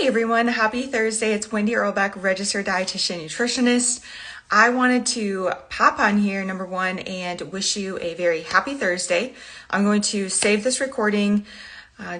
Hey everyone, happy Thursday. It's Wendy Earlbeck, registered dietitian nutritionist. I wanted to pop on here, number one, and wish you a very happy Thursday. I'm going to save this recording.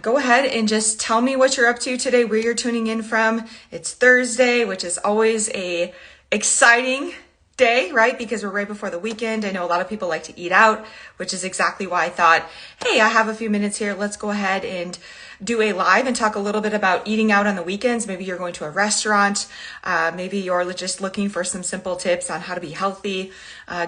Go ahead and just tell me what you're up to today, where you're tuning in from. It's Thursday, which is always a exciting day, right? Because we're right before the weekend. I know a lot of people like to eat out, which is exactly why I thought, hey, I have a few minutes here. Let's go ahead and do a live and talk a little bit about eating out on the weekends. Maybe you're going to a restaurant. Maybe you're just looking for some simple tips on how to be healthy.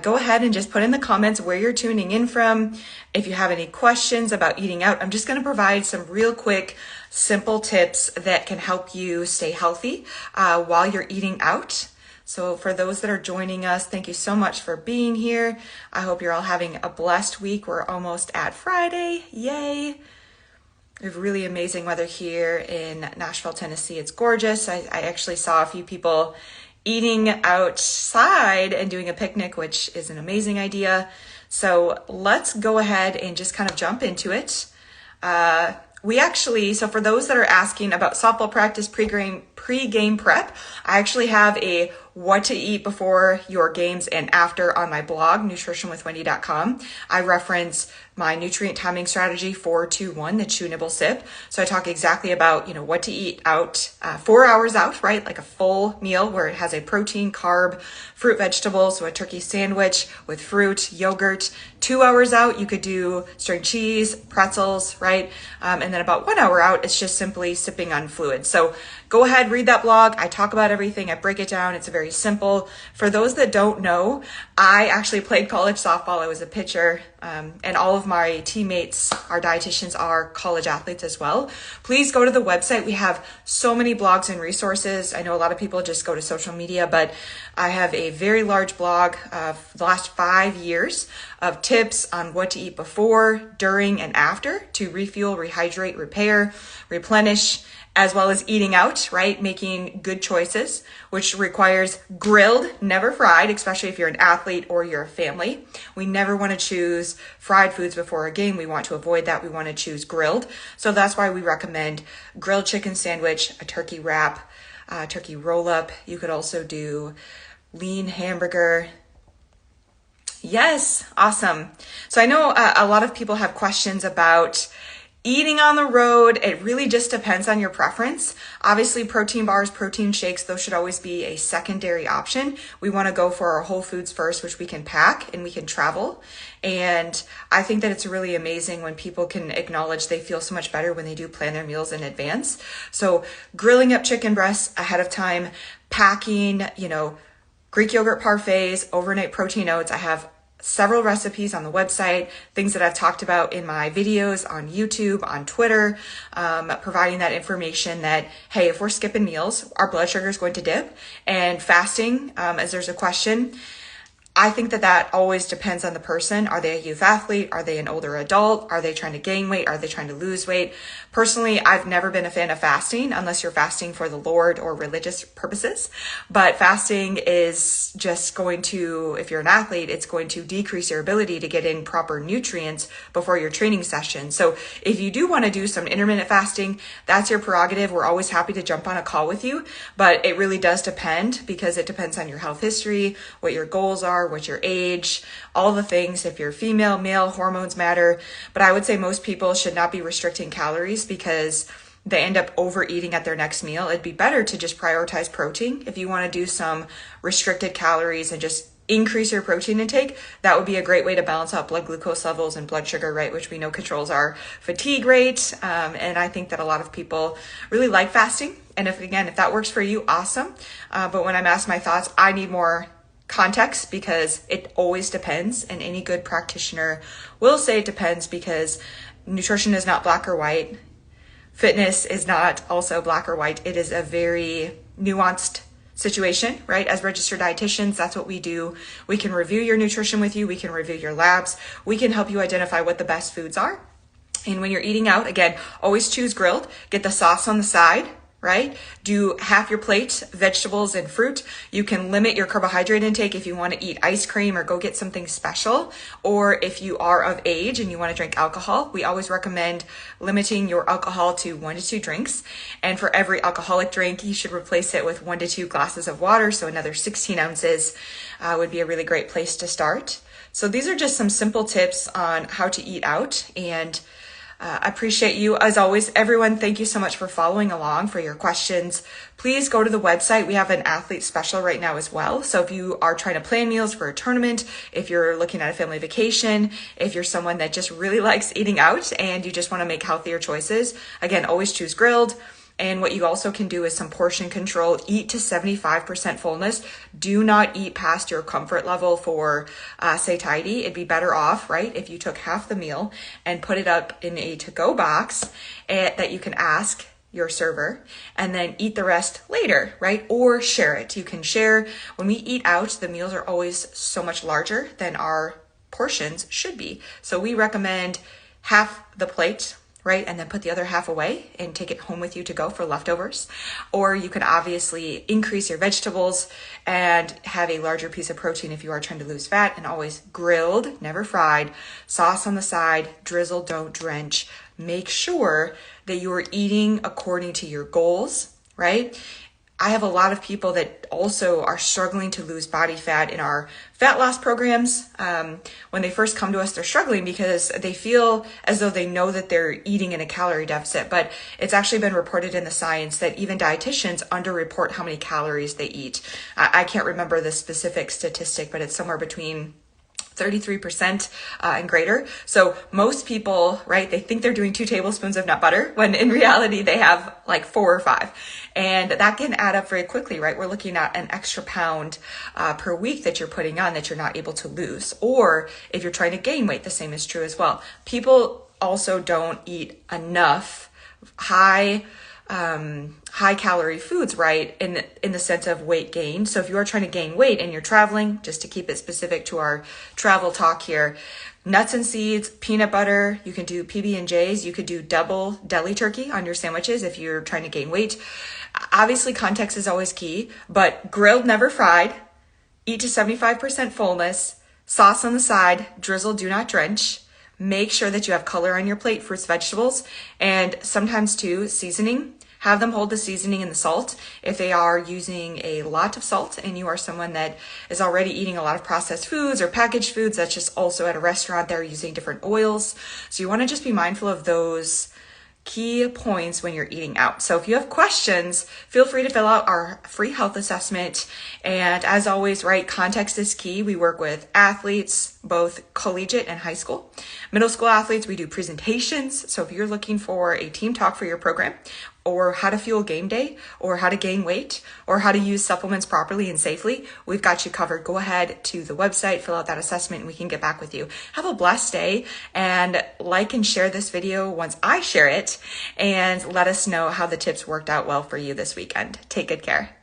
Go ahead and just put in the comments where you're tuning in from. If you have any questions about eating out, I'm just going to provide some real quick, simple tips that can help you stay healthy while you're eating out. So for those that are joining us, thank you so much for being here. I hope you're all having a blessed week. We're almost at Friday. Yay. We have really amazing weather here in Nashville, Tennessee. It's gorgeous. I actually saw a few people eating outside and doing a picnic, which is an amazing idea. So let's go ahead and just kind of jump into it. So for those that are asking about softball practice, pre-game prep, I actually have a what to eat before your games and after on my blog, nutritionwithwendy.com. I reference my nutrient timing strategy 4-2-1, the chew, nibble, sip. So I talk exactly about, what to eat out 4 hours out, right? Like a full meal where it has a protein, carb, fruit, vegetable. So a turkey sandwich with fruit, yogurt. 2 hours out, you could do string cheese, pretzels, right? And then about 1 hour out, it's just simply sipping on fluid. So go ahead, read that blog. I talk about everything. I break it down. It's very simple. For those that don't know, I actually played college softball. I was a pitcher, and all of my teammates, our dietitians, are college athletes as well. Please go to the website. We have so many blogs and resources. I know a lot of people just go to social media, but I have a very large blog of the last 5 years of tips on what to eat before, during, and after to refuel, rehydrate, repair, replenish, as well as eating out, right? Making good choices, which requires grilled, never fried, especially if you're an athlete or you're a family. We never want to choose fried foods before a game. We want to avoid that. We want to choose grilled. So that's why we recommend grilled chicken sandwich, a turkey wrap, turkey roll up. You could also do lean hamburger. Yes, awesome. So I know a lot of people have questions about eating on the road. It really just depends on your preference. Obviously, protein bars, protein shakes, those should always be a secondary option. We want to go for our whole foods first, which we can pack and we can travel. And I think that it's really amazing when people can acknowledge they feel so much better when they do plan their meals in advance. So grilling up chicken breasts ahead of time, packing, Greek yogurt parfaits, overnight protein oats. I have several recipes on the website, things that I've talked about in my videos on YouTube, on Twitter, providing that information that, hey, if we're skipping meals, our blood sugar is going to dip. And fasting, as there's a question, I think that always depends on the person. Are they a youth athlete? Are they an older adult? Are they trying to gain weight? Are they trying to lose weight? Personally, I've never been a fan of fasting unless you're fasting for the Lord or religious purposes. But fasting is just going to, if you're an athlete, it's going to decrease your ability to get in proper nutrients before your training session. So if you do want to do some intermittent fasting, that's your prerogative. We're always happy to jump on a call with you, but it really does depend because it depends on your health history, what your goals are, what's your age, all the things. If you're female, male, hormones matter. But I would say most people should not be restricting calories because they end up overeating at their next meal. It'd be better to just prioritize protein. If you want to do some restricted calories and just increase your protein intake, that would be a great way to balance out blood glucose levels and blood sugar, right? Which we know controls our fatigue rate. And I think that a lot of people really like fasting. And if that works for you, awesome. But when I'm asked my thoughts, I need more context because it always depends, and any good practitioner will say it depends because nutrition is not black or white. Fitness is not also black or white. It is a very nuanced situation, right? As registered dietitians, that's what we do. We can review your nutrition with you. We can review your labs. We can help you identify what the best foods are. And when you're eating out, again, always choose grilled. Get the sauce on the side, right? Do half your plate, vegetables and fruit. You can limit your carbohydrate intake if you want to eat ice cream or go get something special. Or if you are of age and you want to drink alcohol, we always recommend limiting your alcohol to 1 to 2 drinks. And for every alcoholic drink, you should replace it with 1 to 2 glasses of water. So another 16 ounces would be a really great place to start. So these are just some simple tips on how to eat out, and I appreciate you. As always, everyone, thank you so much for following along, for your questions. Please go to the website. We have an athlete special right now as well. So if you are trying to plan meals for a tournament, if you're looking at a family vacation, if you're someone that just really likes eating out and you just want to make healthier choices, again, always choose grilled. And what you also can do is some portion control. Eat to 75% fullness. Do not eat past your comfort level for satiety. It'd be better off, right, if you took half the meal and put it up in a to-go box that you can ask your server, and then eat the rest later, right? Or share it. You can share. When we eat out, the meals are always so much larger than our portions should be. So we recommend half the plate, right? And then put the other half away and take it home with you to go for leftovers. Or you can obviously increase your vegetables and have a larger piece of protein if you are trying to lose fat, and always grilled, never fried, sauce on the side, drizzle, don't drench. Make sure that you are eating according to your goals, right? I have a lot of people that also are struggling to lose body fat in our fat loss programs. When they first come to us, they're struggling because they feel as though they know that they're eating in a calorie deficit, but it's actually been reported in the science that even dietitians underreport how many calories they eat. I can't remember the specific statistic, but it's somewhere between 33% and greater. So most people, right, they think they're doing 2 tablespoons of nut butter when in reality they have like 4 or 5. And that can add up very quickly, right? We're looking at an extra pound per week that you're putting on that you're not able to lose. Or if you're trying to gain weight, the same is true as well. People also don't eat enough high calorie foods, right, in the sense of weight gain. So if you are trying to gain weight and you're traveling, just to keep it specific to our travel talk here, nuts and seeds, peanut butter, you can do PB&Js, you could do double deli turkey on your sandwiches if you're trying to gain weight. Obviously, context is always key, but grilled, never fried, eat to 75% fullness, sauce on the side, drizzle, do not drench. Make sure that you have color on your plate, fruits, vegetables, and sometimes too, seasoning. Have them hold the seasoning and the salt. If they are using a lot of salt and you are someone that is already eating a lot of processed foods or packaged foods, that's just also at a restaurant, they're using different oils. So you want to just be mindful of those key points when you're eating out. So if you have questions, feel free to fill out our free health assessment. And as always, right, context is key. We work with athletes, both collegiate and high school. Middle school athletes, we do presentations. So if you're looking for a team talk for your program, or how to fuel game day, or how to gain weight, or how to use supplements properly and safely, we've got you covered. Go ahead to the website, fill out that assessment, and we can get back with you. Have a blessed day, and like and share this video once I share it, and let us know how the tips worked out well for you this weekend. Take good care.